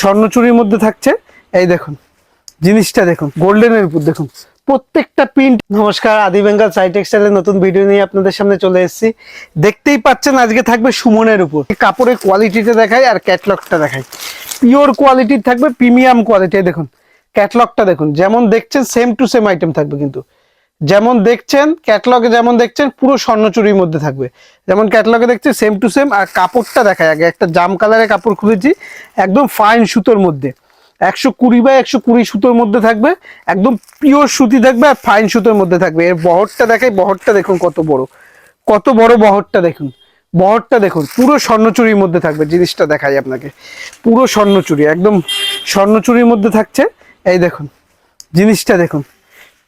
স্বর্ণচুরির মধ্যে থাকছে। এই দেখুন জিনিসটা দেখুন, গোল্ডেনের উপর দেখুন প্রত্যেকটা প্রিন্ট। নমস্কার, আদি বেঙ্গল সাই টেক্সটাইলের নতুন ভিডিও নিয়ে আপনাদের সামনে চলে এসেছি। দেখতেই পাচ্ছেন আজকে থাকবে সুমনের উপর। কাপড়ের কোয়ালিটিটা দেখাই আর ক্যাটলগটা দেখাই। পিওর কোয়ালিটির থাকবে, প্রিমিয়াম কোয়ালিটি। দেখুন ক্যাটলগটা দেখুন, যেমন দেখছেন সেম টু সেম আইটেম থাকবে, কিন্তু যেমন দেখছেন ক্যাটলগে যেমন দেখছেন পুরো স্বর্ণচুরির মধ্যে থাকবে, যেমন ক্যাটলগে দেখছেন সেম টু সেম। আর কাপড়টা দেখায়, আগে একটা জাম কালারের কাপড় খুলেছি, একদম ফাইন সুতোর মধ্যে 120 সুতোর মধ্যে থাকবে, একদম পিওর সুতি থাকবে আর ফাইন সুতোর মধ্যে থাকবে। এর বহরটা দেখাই, বহরটা দেখুন কত বড়, কত বড় বহরটা দেখুন, বহরটা দেখুন পুরো স্বর্ণচুরির মধ্যে থাকবে। জিনিসটা দেখাই আপনাকে, পুরো স্বর্ণচুরি, একদম স্বর্ণচুরির মধ্যে থাকছে। এই দেখুন জিনিসটা দেখুন,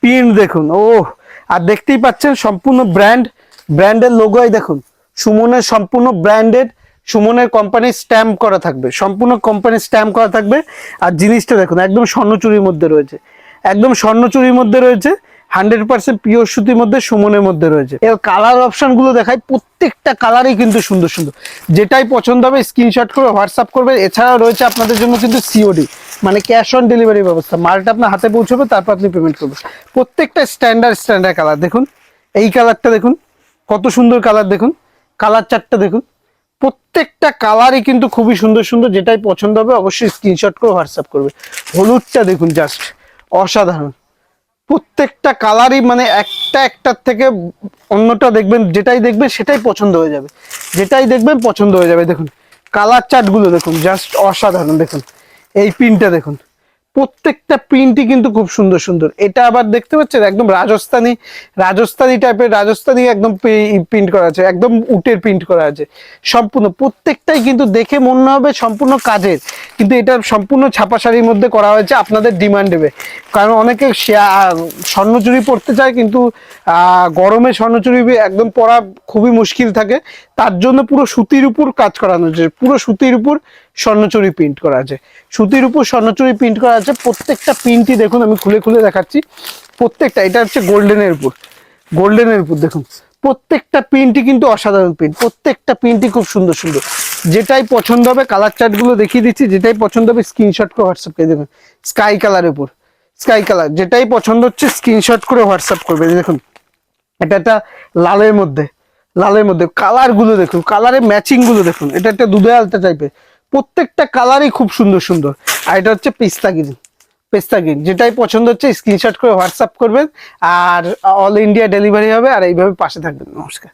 প্রিন্ট দেখুন, ও আর দেখতেই পাচ্ছেন সম্পূর্ণ ব্র্যান্ডের লোগোই দেখুন, সুমনের সম্পূর্ণ ব্র্যান্ডেড, সুমনের কোম্পানির স্ট্যাম্প করা থাকবে, সম্পূর্ণ কোম্পানির স্ট্যাম্প করা থাকবে। আর জিনিসটা দেখুন একদম স্বর্ণচুরির মধ্যে রয়েছে, একদম স্বর্ণচুরির মধ্যে রয়েছে, 100% পিওর সুতির মধ্যে, সুমনের মধ্যে রয়েছে। এর কালার অপশন গুলো দেখাই, প্রত্যেকটা কালারই কিন্তু সুন্দর সুন্দর। যেটাই পছন্দ হবে স্ক্রিনশট করে হোয়াটসঅ্যাপ করবেন। এছাড়াও রয়েছে আপনাদের জন্য কিন্তু সিওডি, মানে ক্যাশ অন ডেলিভারি ব্যবস্থা। মালটা আপনার হাতে পৌঁছবে, তারপর আপনি পেমেন্ট করবেন। প্রত্যেকটা স্ট্যান্ডার্ড কালার দেখুন, এই কালারটা দেখুন কত সুন্দর কালার, দেখুন কালার চারটা দেখুন, প্রত্যেকটা কালারই কিন্তু খুবই সুন্দর সুন্দর। যেটাই পছন্দ হবে অবশ্যই স্ক্রিনশট করে হোয়াটসঅ্যাপ করবে। হলুদটা দেখুন জাস্ট অসাধারণ, প্রত্যেকটা কালারই মানে একটার থেকে অন্যটা দেখবেন, যেটাই দেখবেন সেটাই পছন্দ হয়ে যাবে, যেটাই দেখবেন পছন্দ হয়ে যাবে। দেখুন কালার চার্টগুলো দেখুন জাস্ট অসাধারণ। দেখুন এই প্রিন্টটা দেখুন, প্রত্যেকটা প্রিন্টই কিন্তু খুব সুন্দর সুন্দর। এটা আবার দেখতে পাচ্ছেন একদম রাজস্থানি টাইপের, রাজস্থানি একদম প্রিন্ট করা আছে, একদম উটের প্রিন্ট করা আছে সম্পূর্ণ। প্রত্যেকটাই কিন্তু দেখে মনে হবে সম্পূর্ণ কাজের, কিন্তু এটা সম্পূর্ণ ছাপা শাড়ির মধ্যে করা হয়েছে আপনাদের ডিমান্ড দেবে। কারণ অনেকে স্বর্ণচুরি পরতে চায়, কিন্তু গরমে স্বর্ণচুরি একদম পরা খুবই মুশকিল থাকে, তার জন্য পুরো সুতির উপর কাজ করানো হয়েছে, পুরো সুতির উপর স্বর্ণচুরি প্রিন্ট করা আছে, সুতির উপর স্বর্ণচুরি প্রিন্ট করা আছে। প্রত্যেকটা প্রিন্টই দেখুন, আমি খুলে খুলে দেখাচ্ছি প্রত্যেকটা। এটা হচ্ছে গোল্ডেনের উপর দেখুন, প্রত্যেকটা প্রিন্টই কিন্তু অসাধারণ প্রিন্ট, প্রত্যেকটা প্রিন্টই খুব সুন্দর সুন্দর। যেটাই পছন্দ হবে, কালার চার্ট গুলো দেখিয়ে দিচ্ছি, যেটাই পছন্দ হবে স্ক্রিনশট করে হোয়াটসঅ্যাপ করে দেবেন। স্কাই কালার, যেটাই পছন্দ হচ্ছে স্ক্রিনশট করে হোয়াটসঅ্যাপ করবে। দেখুন এটা একটা লালের মধ্যে কালার গুলো দেখুন, কালারের ম্যাচিং গুলো দেখুন, এটা একটা দুধে আলতা টাইপের, প্রত্যেকটা কালারই খুব সুন্দর সুন্দর। আর এটা হচ্ছে পেস্তা গ্রিন, যেটাই পছন্দ হচ্ছে স্ক্রিনশট করে হোয়াটসঅ্যাপ করবেন, আর অল ইন্ডিয়া ডেলিভারি হবে। আর এইভাবে পাশে থাকবেন। নমস্কার।